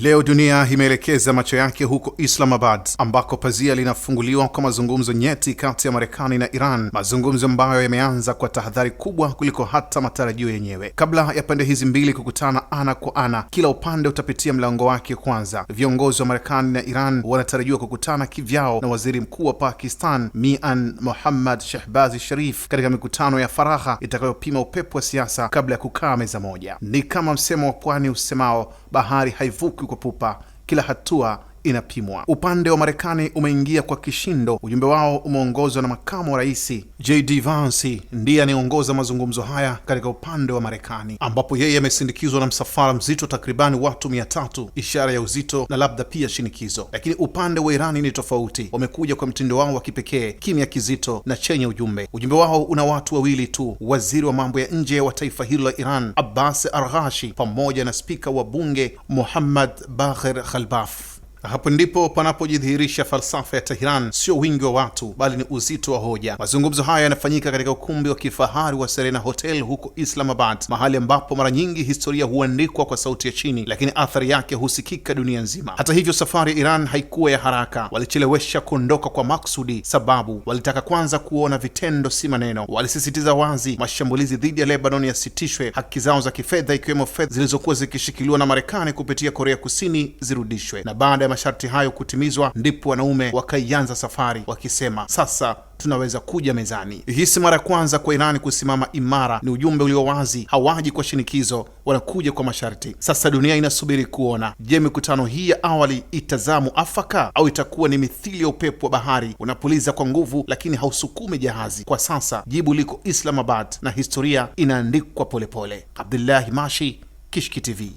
Leo dunia imeelekeza macho yake huko Islamabad, ambako pazia linafunguliwa kwa mazungumzo nyeti kati ya Marekani na Iran, mazungumzo ambayo yameanza kwa tahadhari kubwa kuliko hata matarajio yenyewe. Kabla ya pande hizi mbili kukutana ana kwa ana, kila upande utapitia mlango wake kwanza. Viongozi wa Marekani na Iran wanatarajiwa kukutana kivyao na waziri mkuu wa Pakistan Mian Mohammad Shehbaz Sharif katika mikutano ya faragha itakayopima upepo wa siasa kabla ya kukaa meza moja. Ni kama msemo wa pwani usemao, bahari haivuki kwa pupa, kila hatua inapimwa. Upande wa Marekani umeingia kwa kishindo. Ujumbe wao umeongozwa na makamu wa rais JD Vance, ndiye anayeongoza mazungumzo haya katika upande wa Marekani, ambapo yeye amesindikizwa na msafara mzito takribani watu 300, ishara ya uzito na labda pia shinikizo. Lakini upande wa Irani ni tofauti. Wamekuja kwa mtindo wao wa kipekee, kimya kizito na chenye ujumbe. Ujumbe wao una watu wawili tu, waziri wa mambo ya nje wa taifa hilo la Iran Abbas Araghchi pamoja na spika wa bunge Muhammad Bagher Khalbaf. Hapo ndipo panapojidhihirisha falsafa ya Tehran, sio wingi wa watu bali ni uzito wa hoja. Mazungumzo haya yanafanyika katika ukumbi wa kifahari wa Serena Hotel huko Islamabad, mahali ambapo mara nyingi historia huandikwa kwa sauti ya chini, lakini athari yake husikika dunia nzima. Hata hivyo, safari ya Iran haikuwa ya haraka. Walichelewesha kuondoka kwa maksudi, sababu walitaka kwanza kuona vitendo, si maneno. Walisisitiza wazi mashambulizi dhidi ya Lebanon yasitishwe, haki zao za kifedha ikiwemo fedha zilizokuwa zikishikiliwa na Marekani kupitia Korea Kusini zirudishwe. Na baada masharti hayo kutimizwa, ndipo wanaume wakaianza safari wakisema, sasa tunaweza kuja mezani. Hii si mara ya kwanza kwa Irani kusimama imara. Ni ujumbe ulio wazi, hawaji kwa shinikizo, wanakuja kwa masharti. Sasa dunia inasubiri kuona, je, mikutano hii ya awali itazamu afaka au itakuwa ni mithili ya upepo wa bahari, unapuliza kwa nguvu lakini hausukumi jahazi? Kwa sasa jibu liko Islamabad na historia inaandikwa polepole. Abdullahi Mashi, Kishki TV.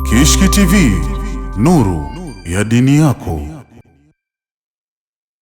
Kishki TV, nuru ya dini yako.